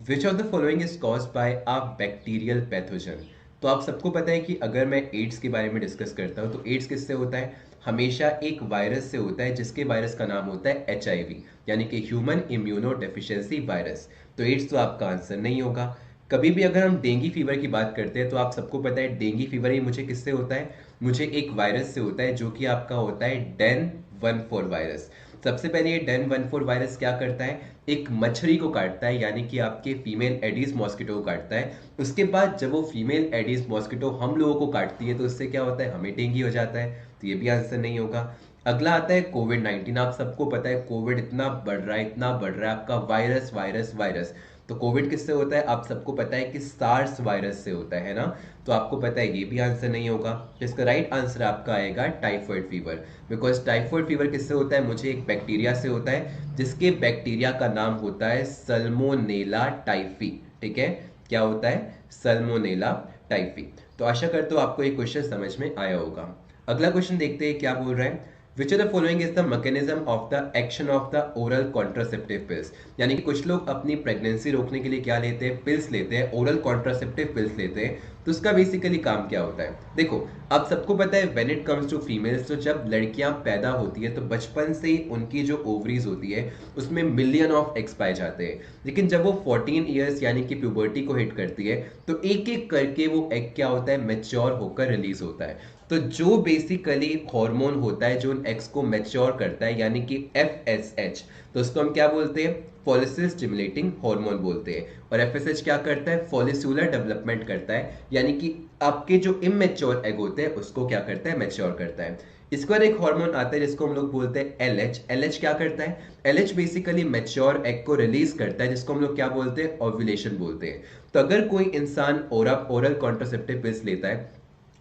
Which of the following is caused by a bacterial pathogen. तो आप सबको पता है कि अगर मैं एड्स के बारे में डिस्कस करता हूँ तो एड्स किससे होता है? हमेशा एक वायरस से होता है, जिसके वायरस का नाम होता है HIV, यानी कि ह्यूमन इम्यूनो डेफिशिएंसी वायरस। तो एड्स तो आपका आंसर नहीं होगा। कभी भी अगर हम डेंगू फीवर की बात करते हैं तो आप सबको पता है डेंगू फीवर ही मुझे किससे होता है? मुझे एक वायरस से होता है जो कि आपका होता है डेन 14 वायरस। सबसे पहले ये डेन 14 वायरस क्या करता है? एक मछली को काटता है, यानी कि आपके फीमेल एडिस मॉस्किटो को काटता है। उसके बाद जब वो फीमेल एडिस मॉस्किटो हम लोगों को काटती है तो उससे क्या होता है? हमें डेंगू हो जाता है। तो ये भी आंसर नहीं होगा। अगला आता है कोविड 19। आप सबको पता है कोविड इतना बढ़ रहा है, इतना बढ़ रहा है, आपका वायरस वायरस वायरस। तो कोविड किससे होता है? आप सबको पता है कि सार्स वायरस से होता है ना। तो आपको पता है ये भी आंसर नहीं होगा। तो इसका राइट आंसर आपका आएगा typhoid fever. Because typhoid fever किससे होता है? मुझे एक बैक्टीरिया से होता है, जिसके बैक्टीरिया का नाम होता है सल्मोनेला टाइफी। ठीक है, क्या होता है? Salmonella typhi. तो आशा करता हूँ आपको ये क्वेश्चन समझ में आया होगा। अगला क्वेश्चन देखते हैं क्या बोल रहा है। Which of the following is the mechanism of the action of the oral contraceptive pills. यानी कि कुछ लोग अपनी प्रेगनेंसी रोकने के लिए क्या लेते हैं? पिल्स लेते हैं, ओरल कॉन्ट्रासेप्टिव पिल्स लेते हैं। तो उसका बेसिकली काम क्या होता है? देखो, आप सबको पता है when it comes to females, तो जब लड़कियां पैदा होती है तो बचपन से ही उनकी जो ओवरीज होती है उसमें मिलियन ऑफ एग्स पाए जाते हैं। लेकिन जब वो 14 ईयर्स यानी कि प्यूबर्टी को हिट करती है तो एक एक करके वो एग क्या होता है? मैच्योर होकर रिलीज होता है। तो जो बेसिकली हार्मोन होता है जो उन एग्स को मैच्योर करता है, यानी कि FSH, तो उसको हम क्या बोलते हैं? फॉलिकल स्टिमुलेटिंग हार्मोन बोलते हैं। और FSH क्या करता है? फॉलिक्यूलर डेवलपमेंट करता है, यानी कि आपके जो इमेच्योर एग होते हैं उसको क्या करता है? मैच्योर करता है। इसके बाद एक हार्मोन आता है जिसको हम लोग बोलते हैं LH। LH क्या करता है? LH बेसिकली मैच्योर एग को रिलीज करता है, जिसको हम लोग क्या बोलते हैं? ओव्यूलेशन बोलते हैं। तो अगर कोई इंसान ओरल कॉन्ट्रासेप्टिव पिल्स लेता है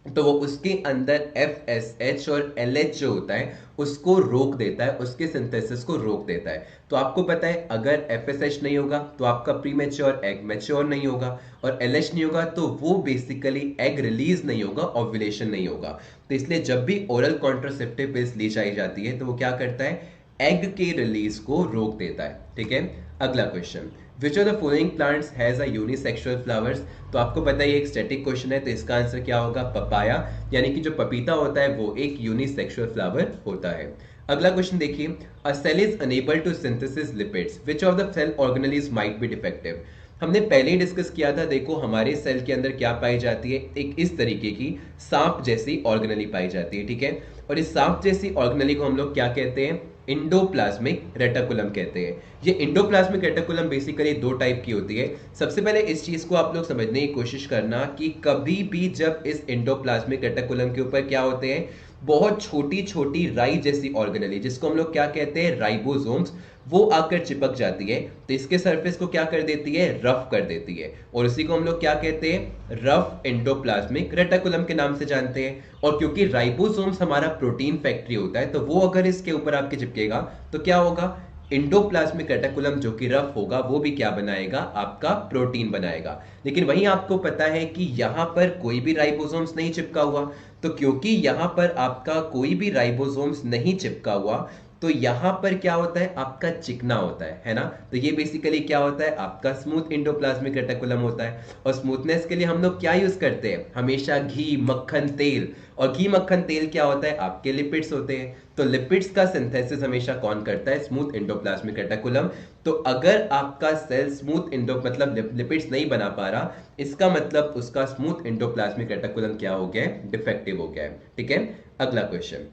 तो वो उसके अंदर FSH और LH जो होता है उसको रोक देता है, उसके सिंथेसिस को रोक देता है। तो आपको पता है अगर FSH नहीं होगा तो आपका प्रीमेच्योर एग मैच्योर नहीं होगा, और LH नहीं होगा तो वो बेसिकली एग रिलीज नहीं होगा, ओव्यूलेशन नहीं होगा। तो इसलिए जब भी ओरल कॉन्ट्रासेप्टिव पिल्स ली जाई जाती है तो वो क्या करता है? एग के रिलीज को रोक देता है। ठीक है, अगला question. Which of the following plants has a unisexual flowers. तो आपको पता है ये एक स्टैटिक क्वेश्चन है, तो इसका आंसर क्या होगा? पपाया, यानी कि जो पपीता होता है वो एक यूनिसेक्सुअल फ्लावर होता है। अगला क्वेश्चन देखिए, a cell is unable to synthesis lipids, which of the cell organelles might be defective. हमने पहले ही डिस्कस किया था। देखो, हमारे सेल के अंदर क्या पाई जाती है? एक इस तरीके की सांप जैसी ऑर्गेनली पाई जाती है। ठीक है, और इस सांप जैसी ऑर्गेनली को हम लोग क्या कहते हैं? इंडोप्लाज्मिक रेटिकुलम कहते हैं। ये इंडोप्लाज्मिक रेटिकुलम बेसिकली दो टाइप की होती है। सबसे पहले इस चीज को आप लोग समझने की कोशिश करना कि कभी भी जब इस इंडोप्लाज्मिक रेटिकुलम के ऊपर क्या होते हैं? बहुत छोटी छोटी राई जैसी ऑर्गेनेली, जिसको हम लोग क्या कहते हैं? राइबोसोम्स, वो आकर चिपक जाती है तो इसके सरफेस को क्या कर देती है? रफ कर देती है, और उसी को हम लोग क्या कहते हैं? रफ एंडोप्लाज्मिक रेटिकुलम के नाम से जानते हैं। और क्योंकि राइबोसोम्स हमारा प्रोटीन फैक्ट्री होता है तो वो अगर इसके ऊपर आपके चिपकेगा तो क्या होगा? इंडोप्लाज्मिक रेटिकुलम जो कि रफ होगा वो भी क्या बनाएगा? आपका प्रोटीन बनाएगा। लेकिन वहीं आपको पता है कि यहां पर कोई भी राइबोसोम्स नहीं चिपका हुआ। तो क्योंकि यहां पर आपका कोई भी राइबोसोम्स नहीं चिपका हुआ तो यहां पर क्या होता है? आपका चिकना होता है ना। तो ये बेसिकली क्या होता है? आपका स्मूथ इंडोप्लाज्मिक रेटिकुलम होता है। और स्मूथनेस के लिए हम लोग क्या यूज करते हैं? हमेशा घी, मक्खन, तेल। और घी, मक्खन, तेल क्या होता है? आपके लिपिड्स होते हैं। तो लिपिड्स का सिंथेसिस हमेशा कौन करता है? Smooth endoplasmic reticulum. तो अगर आपका सेल स्मूथ इंडो मतलब लिपिड्स नहीं बना पा रहा, इसका मतलब उसका स्मूथ इंडोप्लाज्मिक रेटिकुलम क्या हो गया है? डिफेक्टिव हो गया है। ठीक है, अगला question.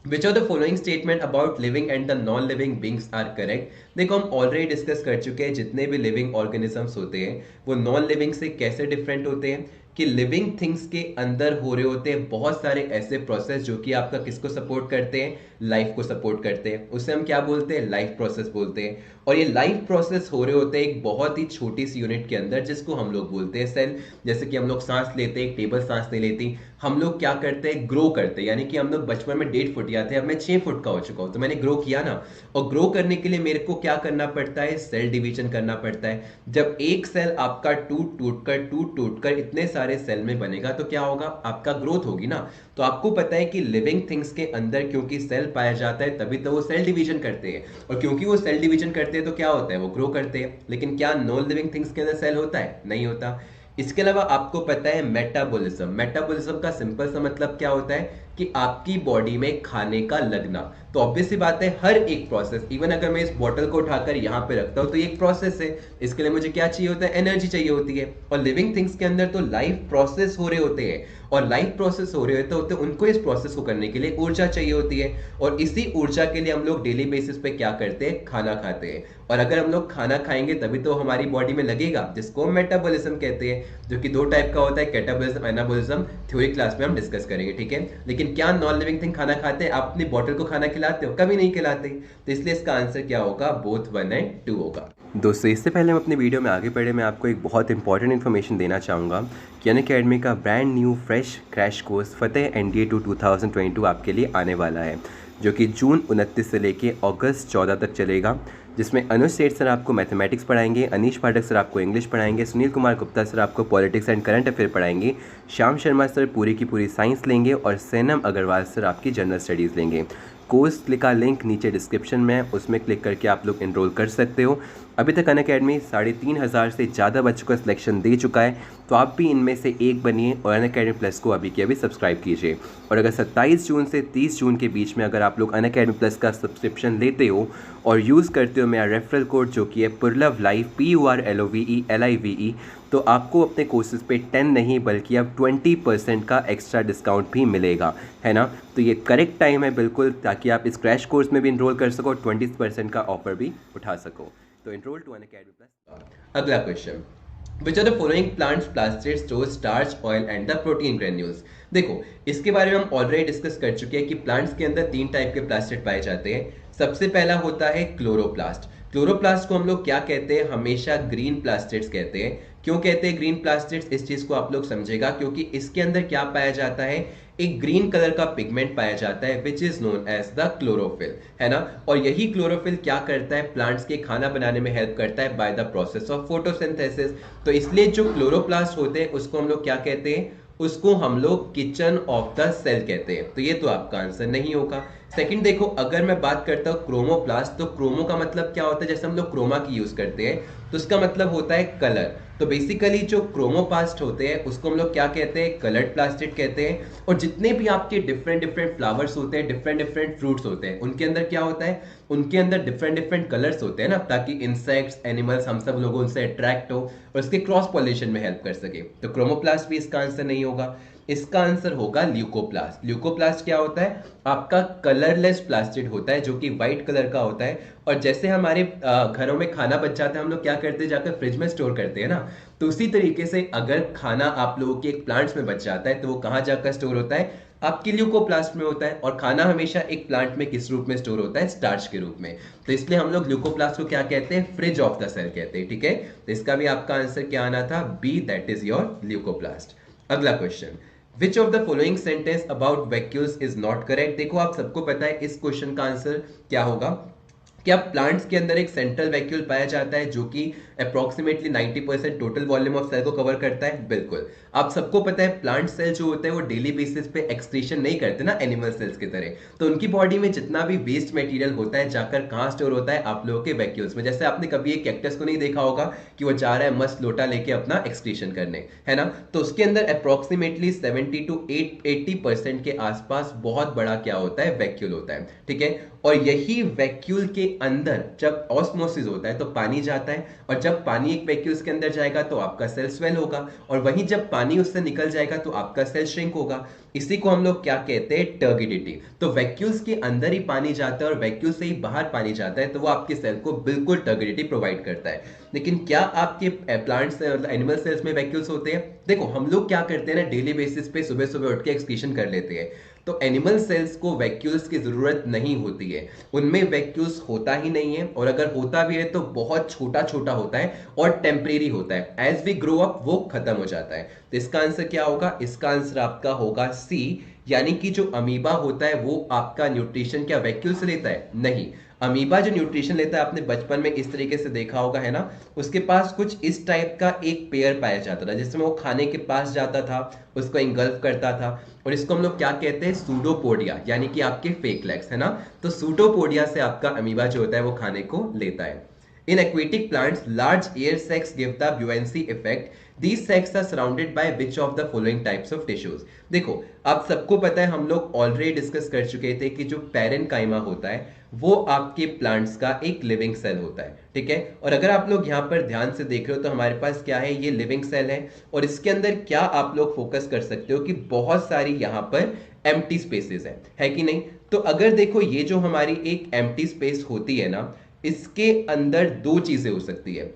Which of the following statement about living and the non-living beings are correct? देखो, हम ऑलरेडी डिस्कस कर चुके हैं जितने भी लिविंग ऑर्गेनिजम्स होते हैं वो नॉन लिविंग से कैसे डिफरेंट होते हैं। कि लिविंग थिंग्स के अंदर हो रहे होते हैं बहुत सारे ऐसे प्रोसेस जो कि आपका किसको सपोर्ट करते हैं? लाइफ को सपोर्ट करते हैं। उसे हम क्या बोलते हैं? लाइफ प्रोसेस बोलते हैं। और ये लाइफ प्रोसेस हो रहे होते हैं एक बहुत ही छोटी सी यूनिट के अंदर जिसको हम लोग बोलते हैं सेल। जैसे कि हम लोग सांस लेते हैं, एक टेबल सांस नहीं लेती, हम लोग क्या करते हैं? ग्रो करते हैं। यानी कि हम लोग बचपन में 1.5 फुट या थे, अब मैं 6 फुट का हो चुका हूं तो मैंने ग्रो किया ना। और ग्रो करने के लिए मेरे को क्या करना पड़ता है? सेल डिवीजन करना पड़ता है। जब एक सेल आपका टूट टूट कर इतने सारे सारे सेल में बनेगा तो क्या होगा, आपका ग्रोथ होगी ना। तो आपको पता है कि लिविंग थिंग्स के अंदर क्योंकि सेल पाया जाता है तभी तो वो सेल डिवीजन करते हैं, और क्योंकि वो सेल डिवीजन करते हैं तो क्या होता है, वो ग्रो करते हैं। लेकिन क्या नॉन लिविंग थिंग्स के अंदर सेल होता है, नहीं होता। इसके अलावा आपको पता है मेटाबॉलिज्म, मेटाबॉलिज्म का सिंपल सा मतलब क्या होता है कि आपकी बॉडी में खाने का लगना। तो ऑब्वियस सी बात है हर एक प्रोसेस, इवन अगर मैं इस बोतल को उठाकर यहाँ पे रखता हूँ तो ये एक प्रोसेस है, इसके लिए मुझे क्या चाहिए होता है, एनर्जी चाहिए होती है। और लिविंग थिंग्स के अंदर तो लाइफ प्रोसेस हो रहे होते हैं, और लाइफ प्रोसेस हो रहे होते हैं उनको इस प्रोसेस को करने के लिए ऊर्जा चाहिए होती है, और इसी ऊर्जा के लिए हम लोग डेली बेसिस पे क्या करते हैं, खाना खाते हैं। और अगर हम लोग खाना खाएंगे तभी तो हमारी बॉडी में लगेगा, जिसको हम मेटाबॉलिज्म कहते हैं, जो कि दो टाइप का होता है, कैटाबॉलिज्म, एनाबॉलिज्म। थ्योरी क्लास में हम डिस्कस करेंगे, ठीक है। लेकिन क्या नॉन लिविंग थिंग खाना खाते हैं? आप अपनी बॉटल को खाना खिलाते हो? कभी नहीं खिलाते। तो इसलिए इसका आंसर क्या होगा, बोथ 1 और 2 होगा। दोस्तों इससे पहले हम अपने वीडियो में आगे बढ़े, मैं आपको एक बहुत इंपॉर्टेंट इन्फॉर्मेशन देना चाहूँगा कि अनअकैडमी का brand new fresh crash course Fateh NDA 2 2022 आपके लिए आने वाला है, जो कि जून 29 से लेके अगस्त 14 तक चलेगा, जिसमें अनुज सेठ सर आपको मैथमेटिक्स पढ़ाएंगे, अनीश पाठक सर आपको इंग्लिश पढ़ाएंगे, सुनील कुमार गुप्ता सर आपको पॉलिटिक्स एंड करंट अफेयर पढ़ाएंगे, श्याम शर्मा सर पूरी की पूरी साइंस लेंगे, और सैनम अग्रवाल सर आपकी जनरल स्टडीज़ लेंगे। कोर्स का लिंक नीचे डिस्क्रिप्शन में है, उसमें क्लिक करके आप लोग इनरोल कर सकते हो। अभी तक अनअकैडमी 3,500 से ज़्यादा बच्चों का सिलेक्शन दे चुका है, तो आप भी इनमें से एक बनिए और अनअकैडमी प्लस को अभी के अभी सब्सक्राइब कीजिए। और अगर 27 जून से 30 जून के बीच में अगर आप लोग अनअकैडमी प्लस का सब्सक्रिप्शन लेते हो और यूज़ करते हो मेरा रेफरल कोड जो कि है पुरलव लाइव PURLOVELIVE, तो आपको अपने कोर्सेज पे 10 नहीं बल्कि अब 20% का एक्स्ट्रा डिस्काउंट भी मिलेगा, है ना। तो ये करेक्ट टाइम है बिल्कुल, ताकि आप इस क्रैश कोर्स में भी इनरोल कर सको, 20% का ऑफर भी उठा सको। तो इनरोल टू अनअकैडमी प्लस। अगला question, Which are the following plants plastids store starch, oil and the protein granules? देखो इसके बारे में हम ऑलरेडी डिस्कस कर चुके हैं कि प्लांट्स के अंदर 3 टाइप के प्लास्टिड पाए जाते हैं। सबसे पहला होता है क्लोरोप्लास्ट। क्लोरोप्लास्ट को हम लोग क्या कहते हैं, हमेशा ग्रीन प्लास्टिड्स कहते हैं। क्यों कहते हैं ग्रीन प्लास्टिड्स, इस चीज को आप लोग समझेगा, क्योंकि इसके अंदर क्या पाया जाता है, एक ग्रीन कलर का पिगमेंट पाया जाता है which is known as the chlorophyll, है ना। और यही क्लोरोफिल क्या करता है, प्लांट्स के खाना बनाने में हेल्प करता है by the process of photosynthesis. तो इसलिए जो क्लोरोप्लास्ट होते हैं उसको हम लोग क्या कहते हैं, उसको हम लोग किचन ऑफ द सेल कहते हैं। तो ये तो आपका आंसर नहीं होगा। सेकंड देखो, अगर मैं बात करता हूँ क्रोमोप्लास्ट, तो क्रोमो का मतलब क्या होता है, जैसे हम लोग क्रोमा की यूज करते हैं तो उसका मतलब होता है कलर। तो बेसिकली जो क्रोमोप्लास्ट होते हैं उसको हम लोग क्या कहते हैं, कलर्ड प्लास्टिड कहते हैं। और जितने भी आपके डिफरेंट डिफरेंट फ्लावर्स होते हैं, डिफरेंट डिफरेंट फ्रूट्स होते हैं, उनके अंदर क्या होता है, उनके अंदर डिफरेंट डिफरेंट कलर्स होते हैं ना, ताकि इंसेक्ट्स, एनिमल्स, हम सब लोगों उनसे अट्रैक्ट हो और उसके क्रॉस पॉलिनेशन में हेल्प कर सके। तो क्रोमोप्लास्ट भी इसका आंसर नहीं होगा। इसका आंसर होगा ल्यूकोप्लास्ट। ल्यूकोप्लास्ट क्या होता है, आपका कलरलेस प्लास्टिड होता है, जो कि व्हाइट कलर का होता है। और जैसे हमारे घरों में खाना बच जाता है, हम लोग क्या करते हैं, जाकर फ्रिज में स्टोर करते हैं ना, तो उसी तरीके से अगर खाना आप लोगों के एक प्लांट्स में बच जाता है तो वो कहाँ जाकर स्टोर होता है, आपकी ल्यूकोप्लास्ट में होता है। और खाना हमेशा एक प्लांट में किस रूप में स्टोर होता है, स्टार्च के रूप में। तो इसलिए हम लोग ल्यूकोप्लास्ट को क्या कहते हैं, फ्रिज ऑफ द सेल कहते हैं, ठीक है। तो इसका भी आपका आंसर क्या आना था, B, that is your leucoplast. अगला question, Which of the following sentence about vacuoles is not correct? देखो आप सबको पता है इस क्वेश्चन का आंसर क्या होगा। क्या प्लांट्स के अंदर एक सेंट्रल वैक्यूल पाया जाता है जो कि approximately 90% total volume of cell को कवर करता है? बिल्कुल। आप सबको पता है प्लांट सेल जो होते हैं वो डेली बेसिस पे एक्सक्रीशन नहीं करते ना एनिमल सेल्स की तरह, तो उनकी बॉडी में जितना भी वेस्ट मटेरियल होता है जाकर कहाँ स्टोर होता है, आप लोगों के वैक्यूल्स में। जैसे आपने कभी एक कैक्टस को नहीं देखा होगा कि वो जा रहा है मस्त लोटा लेके अपना एक्सक्रीशन करने, है ना। तो उसके अंदर अप्रोक्सीमेटली 70 to 80% के आसपास बहुत बड़ा क्या होता है, वैक्यूल होता है, ठीक है। और यही वैक्यूल के अंदर जब ऑस्मोसिस होता है तो पानी जाता है, और जब पानी एक वैक्यूल्स के अंदर जाएगा तो आपका सेल स्वेल होगा, और वहीं जब पानी उससे निकल जाएगा तो आपका सेल श्रिंक होगा। इसी को हम लोग क्या कहते हैं, टर्गिडिटी। तो वैक्यूल्स के अंदर ही पानी जाता है और वैक्यूल से ही बाहर पानी जाता है, तो वो आपके सेल को बिल्कुल टर्गिडिटी प्रोवाइड करता है। लेकिन क्या आपके प्लांट्स एनिमल सेल्स में वैक्यूल्स होते हैं? देखो हम लोग क्या करते हैं ना, डेली बेसिस पे सुबह सुबह उठ के एक्सक्रीशन कर लेते हैं, तो एनिमल सेल्स को वैक्यूल्स की जरूरत नहीं होती है, उनमें वैक्यूल्स होता ही नहीं है, और अगर होता भी है तो बहुत छोटा छोटा होता है और टेम्परेरी होता है। एज वी ग्रो अप वो खत्म हो जाता है। तो इसका आंसर क्या होगा, इसका आंसर आपका होगा सी, यानी कि जो अमीबा होता है वो आपका न्यूट्रिशन क्या वैक्यूल से लेता है? नहीं। अमीबा जो न्यूट्रिशन लेता है, आपने बचपन में इस तरीके से देखा होगा, है ना, उसके पास कुछ इस टाइप का एक पेयर पाया जाता था जिसमें वो खाने के पास जाता था, उसको इंगल्फ करता था, और इसको हम लोग क्या कहते हैं, सूडोपोडिया, यानी कि आपके फेक लेग्स, है ना। तो सूडोपोडिया से आपका अमीबा जो होता है वो खाने को लेता है। In aquatic plants, large air sacs give the buoyancy effect. These sacs are surrounded by which of the following types of tissues? देखो, आप सबको पता है, हम लोग ऑलरेडी डिस्कस कर चुके थे कि जो पैरेनकाइमा होता है वो आपके प्लांट्स का एक लिविंग सेल होता है, ठीक है। और अगर आप लोग यहाँ पर ध्यान से देख रहे हो तो हमारे पास क्या है, ये लिविंग सेल है, और इसके अंदर क्या आप लोग फोकस कर सकते हो कि बहुत सारी यहाँ पर एम्प्टी स्पेसेस है कि नहीं। तो अगर देखो, ये जो हमारी एक एम्प्टी स्पेस होती है ना, इसके अंदर दो चीजें हो सकती है।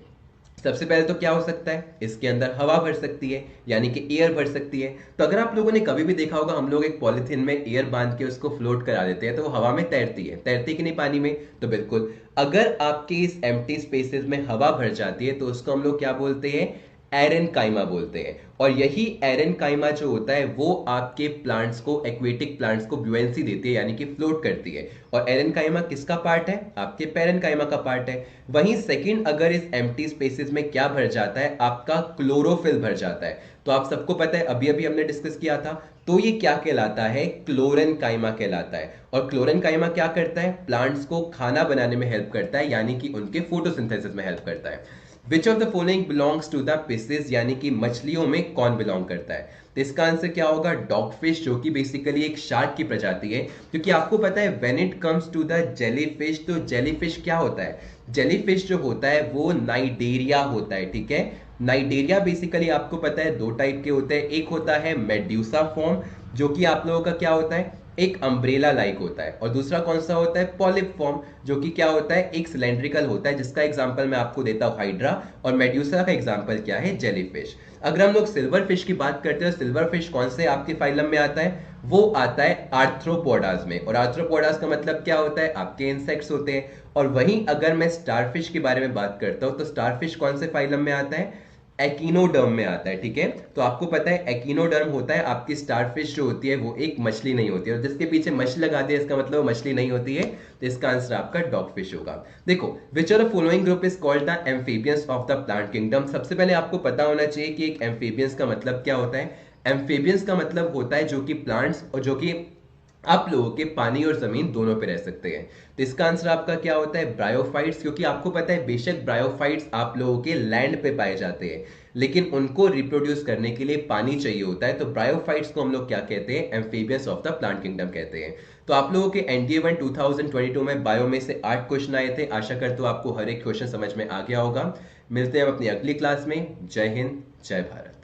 सबसे पहले तो क्या हो सकता है, इसके अंदर हवा भर सकती है, यानी कि एयर भर सकती है। तो अगर आप लोगों ने कभी भी देखा होगा, हम लोग एक पॉलिथीन में एयर बांध के उसको फ्लोट करा देते हैं, तो वो हवा में तैरती है, तैरती कि नहीं पानी में। तो बिल्कुल, अगर आपके इस एम्प्टी स्पेसेस में हवा भर जाती है तो उसको हम लोग क्या बोलते हैं, एरेनकाइमा बोलते हैं। और यही एरेनकाइमा जो होता है वो आपके प्लांट्स को, एक्वेटिक प्लांट्स को ब्यूएंसी देती है, यानी कि फ्लोट करती है। और एरेनकाइमा किसका पार्ट है, आपके पैरेनकाइमा का पार्ट है। वहीं सेकंड, अगर इस एम्प्टी स्पेसेस में क्या भर जाता है, आपका क्लोरोफिल भर जाता है। तो आप सबको पता है, अभी अभी हमने डिस्कस किया था, तो ये क्या कहलाता है, क्लोरेनकाइमा कहलाता है। और क्लोरेनकाइमा क्या करता है, प्लांट्स को खाना बनाने में हेल्प करता है, यानी कि उनके फोटोसिंथेसिस में हेल्प करता है। Which of the following belongs to the fishes, यानी कि मछलियों में कौन बिलोंग करता है। तो इसका आंसर क्या होगा, डॉगफिश, जो कि बेसिकली एक शार्क की प्रजाति है। क्योंकि आपको पता है, when it comes to the jellyfish, तो जेलीफिश क्या होता है, जेलीफिश जो होता है वो नाइडेरिया होता है, ठीक है। नाइडेरिया बेसिकली आपको पता है दो टाइप के होते हैं, एक होता है मेड्यूसा फॉर्म, जो कि आप लोगों का क्या होता है, एक अम्ब्रेला लाइक होता है, और दूसरा कौन सा होता है, पॉलिप फॉर्म, जो कि क्या होता है, एक सिलेंड्रिकल होता है, जिसका एग्जांपल मैं आपको देता हूं हाइड्रा, और मेड्यूसा का एग्जांपल क्या है, जेलीफिश। अगर हम लोग सिल्वर फिश की बात करते हैं, सिल्वर फिश कौन से आपके फाइलम में आता है, वो आता है आर्थ्रोपोडास में। और आर्थ्रोपोडास का मतलब क्या होता है, आपके इंसेक्ट्स होते हैं। और वहीं अगर मैं स्टारफिश के बारे में बात करता हूं, तो स्टारफिश कौन से फाइलम में आता है, एकिनोडर्म में आता है, ठीक है। तो आपको पता है एकिनोडर्म होता है, आपकी स्टारफिश जो होती है वो एक मछली नहीं होती है, और जिसके पीछे मछली लगा दिया इसका मतलब मछली नहीं होती है। तो इसका आंसर आपका डॉगफिश होगा। देखो, which are the following group is called the amphibians of the plant kingdom. सबसे पहले आपको पता होना चाहिए कि एक एम्फीबियंस का मतलब क्या होता है। एम्फीबियंस का मतलब होता है जो कि प्लांट्स और जो कि आप लोगों के पानी और जमीन दोनों पे रह सकते हैं। तो इसका आंसर आपका क्या होता है, ब्रायोफाइट्स। क्योंकि आपको पता है, बेशक ब्रायोफाइट्स आप लोगों के लैंड पे पाए जाते हैं, लेकिन उनको रिप्रोड्यूस करने के लिए पानी चाहिए होता है। तो ब्रायोफाइट्स को हम लोग क्या कहते हैं, amphibians of the plant kingdom कहते हैं। तो आप लोगों के एनडीए 1 2022 में बायो में से 8 क्वेश्चन आए थे। आशा करता हूं आपको हर एक क्वेश्चन समझ में आ गया होगा। मिलते हैं हम अपनी अगली क्लास में। जय हिंद, जय भारत।